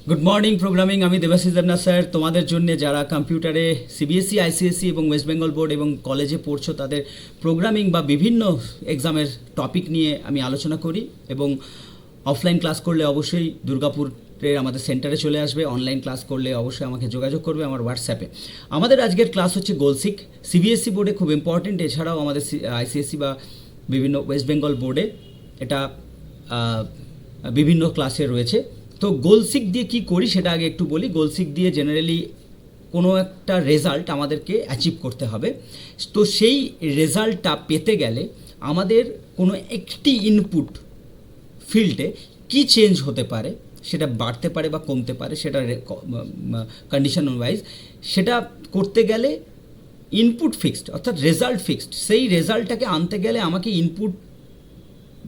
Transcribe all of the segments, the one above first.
Good morning programming, আমি Debashis Debnath sir. তোমাদের জন্য যারা কম্পিউটারে সিবিএসই, আইসিএসসি এবং ওয়েস্ট বেঙ্গল বোর্ড এবং কলেজে পড়ছো, তাদের প্রোগ্রামিং বা বিভিন্ন এক্সামের টপিক নিয়ে আমি আলোচনা করি। এবং অফলাইন ক্লাস করলে অবশ্যই দুর্গাপুরের আমাদের সেন্টারে চলে আসবে, অনলাইন ক্লাস করলে অবশ্যই আমাকে যোগাযোগ করবে আমার হোয়াটসঅ্যাপে। আমাদের আজকের ক্লাস হচ্ছে গোলসিক। সিবিএসসি বোর্ডে খুব ইম্পর্টেন্ট, এছাড়াও আমাদের আইসিএসসি বা বিভিন্ন ওয়েস্ট বেঙ্গল বোর্ডে এটা বিভিন্ন ক্লাসে রয়েছে। তো গোলসিক দিয়ে কি করি সেটা আগে একটু বলি। গোলসিক দিয়ে জেনারেলি কোনো একটা রেজাল্ট আমাদেরকে অ্যাচিভ করতে হবে। তো সেই রেজাল্টটা পেতে গেলে আমাদের কোনো একটি ইনপুট ফিল্ডে কি চেঞ্জ হতে পারে, সেটা বাড়তে পারে বা কমতে পারে, সেটা কন্ডিশন ওয়াইজ। সেটা করতে গেলে ইনপুট ফিক্সড, অর্থাৎ রেজাল্ট ফিক্সড। সেই রেজাল্টটাকে আনতে গেলে আমাকে ইনপুট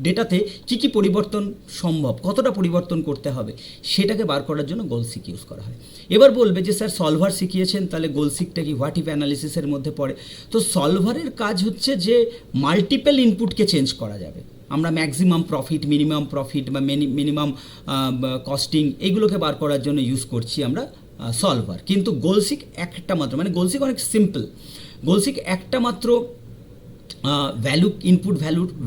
ডেটাতে কী কী পরিবর্তন সম্ভব, কতটা পরিবর্তন করতে হবে, সেটাকে বার করার জন্য গোলসিক ইউজ করা হয়। এবার বলবে যে স্যার সলভার শিখিয়েছেন, তাহলে গোলসিকটা কি হোয়াট ইফ অ্যানালিসিসের মধ্যে পড়ে? তো সলভারের কাজ হচ্ছে যে মাল্টিপল ইনপুটকে চেঞ্জ করা যাবে। আমরা ম্যাক্সিমাম প্রফিট, মিনিমাম প্রফিট বা মিনিমাম কস্টিং, এইগুলোকে বার করার জন্য ইউজ করছি আমরা সলভার। কিন্তু গোলসিক একটা মাত্র, মানে গোলসিক অনেক সিম্পল। গোলসিক একটা মাত্র ভ্যালু, ইনপুট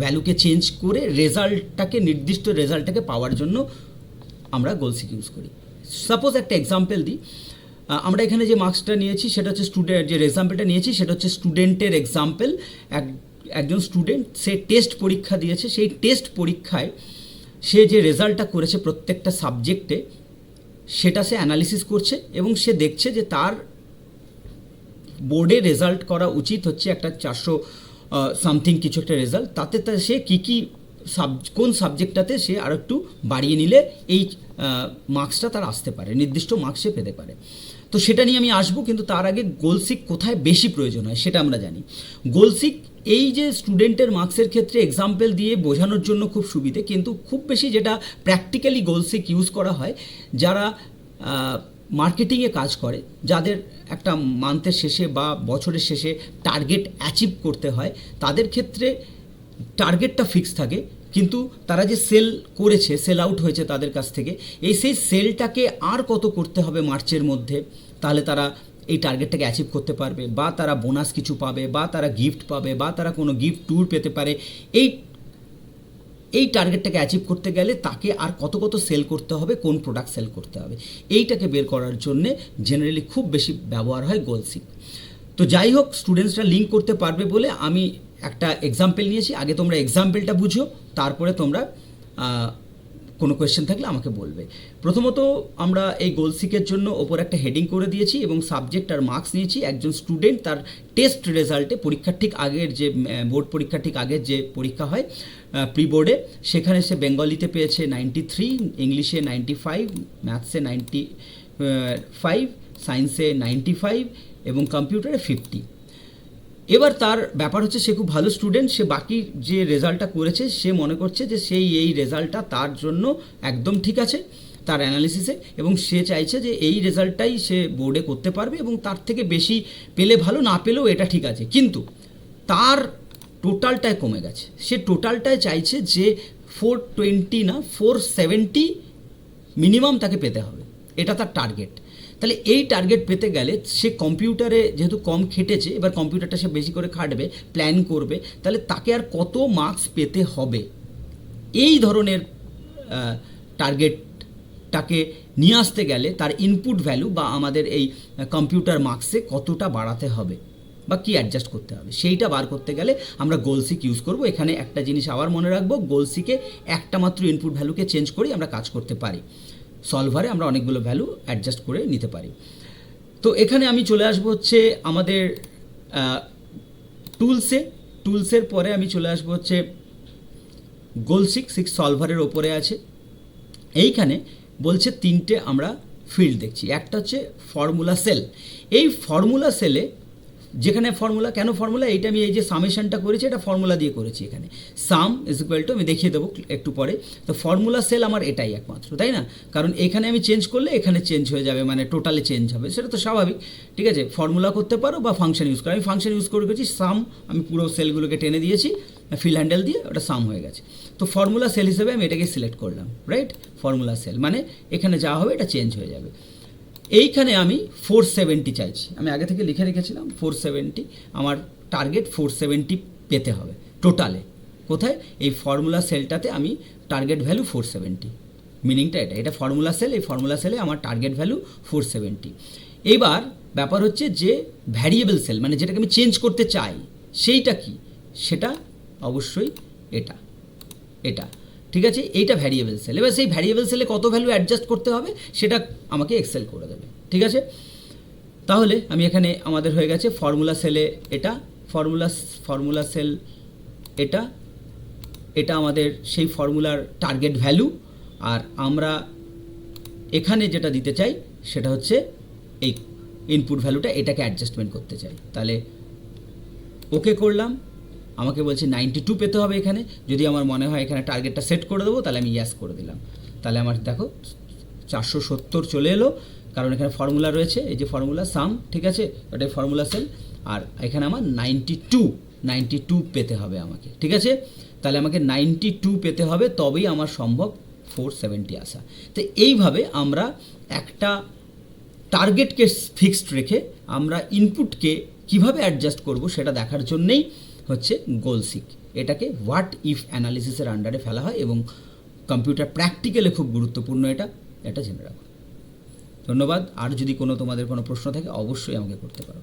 ভ্যালুকে চেঞ্জ করে রেজাল্টটাকে, নির্দিষ্ট রেজাল্টটাকে পাওয়ার জন্য আমরা গোলসিক ইউজ করি। সাপোজ একটা এক্সাম্পল দিই। আমরা এখানে যে মার্কসটা নিয়েছি সেটা হচ্ছে স্টুডেন্ট, যে এক্সাম্পলটা নিয়েছি সেটা হচ্ছে স্টুডেন্টের এক্সাম্পল। একজন স্টুডেন্ট, সে টেস্ট পরীক্ষা দিয়েছে। সেই টেস্ট পরীক্ষায় সে যে রেজাল্টটা করেছে প্রত্যেকটা সাবজেক্টে, সেটা সে অ্যানালিসিস করছে এবং সে দেখছে যে তার বোর্ডে রেজাল্ট করা উচিত হচ্ছে একটা 400 সামথিং কিছু একটা রেজাল্ট। তাতে সে কী কোন সাবজেক্টটাতে সে আর একটু বাড়িয়ে নিলে এই মার্কসটা তার আসতে পারে, নির্দিষ্ট মার্কস সে পেতে পারে। তো সেটা নিয়ে আমি আসবো, কিন্তু তার আগে গোলসিক কোথায় বেশি প্রয়োজন হয় সেটা আমরা জানি। গোলসিক এই যে স্টুডেন্টের মার্কসের ক্ষেত্রে এক্সাম্পল দিয়ে বোঝানোর জন্য খুব সুবিধে, কিন্তু খুব বেশি যেটা প্র্যাকটিক্যালি গোলসিক ইউজ করা হয় যারা মার্কেটিংয়ে কাজ করে, যাদের একটা মান্থের শেষে বা বছরের শেষে টার্গেট অ্যাচিভ করতে হয়, তাদের ক্ষেত্রে টার্গেটটা ফিক্স থাকে, কিন্তু তারা যে সেল করেছে, সেল আউট হয়েছে তাদের কাছ থেকে, সেই সেলটাকে আর কত করতে হবে মার্চের মধ্যে, তাহলে তারা এই টার্গেটটাকে অ্যাচিভ করতে পারবে, বা তারা বোনাস কিছু পাবে, বা তারা গিফট পাবে, বা তারা কোনো গিফট ট্যুর পেতে পারে। এই টার্গেটটাকে অ্যাচিভ করতে গেলে তাকে আর কত সেল করতে হবে, কোন প্রোডাক্ট সেল করতে হবে, এইটাকে বের করার জন্যে জেনারেলি খুব বেশি ব্যবহার হয় গোলসিক। তো যাই হোক, স্টুডেন্টসরা লিঙ্ক করতে পারবে বলে আমি একটা এক্সাম্পল নিয়েছি। আগে তোমরা এক্সাম্পলটা বুঝো, তারপরে তোমরা কোনো কোয়েশ্চেন থাকলে আমাকে বলবে। প্রথমত আমরা এই গোলসিকের জন্য ওপর একটা হেডিং করে দিয়েছি এবং সাবজেক্ট আর মার্কস নিয়েছি। একজন স্টুডেন্ট তার টেস্ট রেজাল্টে, পরীক্ষার ঠিক আগের যে বোর্ড পরীক্ষার ঠিক আগের যে পরীক্ষা হয় প্রি বোর্ডে, সেখানে সে বেঙ্গলিতে পেয়েছে 93, ইংলিশে 95, ম্যাথসে 95, সায়েন্সে 95 এবং কম্পিউটারে 50। এবার তার ব্যাপার হচ্ছে সে খুব ভালো স্টুডেন্ট, সে বাকি যে রেজাল্টটা করেছে সে মনে করছে যে এই রেজাল্টটা তার জন্য একদম ঠিক আছে তার অ্যানালিসিসে, এবং সে চাইছে যে এই রেজাল্টটাই সে বোর্ডে করতে পারবে এবং তার থেকে বেশি পেলে ভালো, না পেলেও এটা ঠিক আছে। কিন্তু তার টোটালটায় কমে গেছে, সে টোটালটায় চাইছে যে 420 না 470 মিনিমাম তাকে পেতে হবে, এটা তার টার্গেট। তাহলে এই টার্গেট পেতে গেলে সে কম্পিউটারে যেহেতু কম খেটেছে, এবার কম্পিউটারটা সে বেশি করে খাটবে, প্ল্যান করবে, তাহলে তাকে আর কত মার্কস পেতে হবে, এই ধরনের টার্গেটটাকে নিয়ে আসতে গেলে তার ইনপুট ভ্যালু বা আমাদের এই কম্পিউটার মার্কসে কতটা বাড়াতে হবে বা কি অ্যাডজাস্ট করতে হবে, সেইটা বার করতে গেলে আমরা গোলসিক ইউজ করব। এখানে একটা জিনিস আবার মনে রাখবো, গোলসিকে একটা মাত্র ইনপুট ভ্যালুকে চেঞ্জ করেই আমরা কাজ করতে পারি। সলভারে আমরা অনেকগুলো ভ্যালু অ্যাডজাস্ট করে নিতে পারি। তো এখানে আমি চলে আসবো হচ্ছে আমাদের টুলসের পরে আমি চলে আসবো হচ্ছে গোলসিক সলভারের ওপরে আছে। এইখানে বলছে তিনটে আমরা ফিল্ড দেখছি। একটা হচ্ছে ফর্মুলা সেল। এই ফর্মুলা সেলে, যেখানে ফর্মুলা, কেন ফর্মুলা, এইটা আমি এই যে সামেশনটা করেছি এটা ফর্মুলা দিয়ে করেছি। এখানে সাম ইজ ইকুয়াল টু, আমি দেখিয়ে দেবো একটু পরে। তো ফর্মুলা সেল আমার এটাই একমাত্র, তাই না? কারণ এখানে আমি চেঞ্জ করলে এখানে চেঞ্জ হয়ে যাবে, মানে টোটালে চেঞ্জ হবে, সেটা তো স্বাভাবিক। ঠিক আছে, ফর্মুলা করতে পারো বা ফাংশন ইউজ করো। আমি ফাংশন ইউজ করেছি সাম, আমি পুরো সেলগুলোকে টেনে দিয়েছি, ফিল হ্যান্ডেল দিয়ে ওটা সাম হয়ে গেছে। তো ফর্মুলা সেল হিসেবে আমি এটাকে সিলেক্ট করলাম, রাইট? ফর্মুলা সেল মানে এখানে যা হবে এটা চেঞ্জ হয়ে যাবে। এইখানে আমি 470 চাইছি, আমি আগে থেকে লিখে রেখেছিলাম 470, আমার টার্গেট 470 পেতে হবে টোটালে। কোথায়? এই ফর্মুলা সেলটাতে আমি টার্গেট ভ্যালু 470, মিনিংটা এটা ফর্মুলা সেল, এই ফর্মুলা সেলে আমার টার্গেট ভ্যালু 470। এইবার ব্যাপার হচ্ছে যে ভ্যারিয়েবল সেল মানে যেটাকে আমি চেঞ্জ করতে চাই সেইটা কি, সেটা অবশ্যই এটা এটা ঠিক আছে, এইটা ভ্যারিয়েবল সেল। এবার সেই ভ্যারিয়েবল সেলে কত ভ্যালু অ্যাডজাস্ট করতে হবে সেটা আমাকে এক্সেল করে দেবে, ঠিক আছে? তাহলে আমি এখানে আমাদের হয়ে গেছে ফর্মুলা সেলে এটা, ফর্মুলা সেল এটা, এটা আমাদের সেই ফর্মুলার টার্গেট ভ্যালু। আর আমরা এখানে যেটা দিতে চাই সেটা হচ্ছে এই ইনপুট ভ্যালুটা, এটাকে অ্যাডজাস্টমেন্ট করতে চাই। তাহলে ওকে করলাম, আমাকে বলছে 92 পেতে হবে এখানে। যদি আমার মনে হয় এখানে টার্গেটটা সেট করে দেবো তাহলে আমি ইয়াস করে দিলাম। তাহলে আমার দেখো 470 চলে এলো, কারণ এখানে ফর্মুলা রয়েছে, এই যে ফর্মুলা সাম, ঠিক আছে, ওটাই ফর্মুলা সেল। আর এখানে আমার 92 পেতে হবে আমাকে, ঠিক আছে? তাহলে আমাকে 92 পেতে হবে, তবেই আমার সম্ভব 470 আসা। তো এইভাবে আমরা একটা টার্গেটকে ফিক্সড রেখে আমরা ইনপুটকে কিভাবে অ্যাডজাস্ট করব সেটা দেখার জন্যেই হচ্ছে গোলসিক। এটাকে হোয়াট ইফ অ্যানালিসিসের আন্ডারে ফেলা হয় এবং কম্পিউটার প্র্যাকটিক্যালে খুব গুরুত্বপূর্ণ এটা জেনে রাখো। ধন্যবাদ। আর যদি তোমাদের কোনো প্রশ্ন থাকে অবশ্যই আমাকে করতে পারো।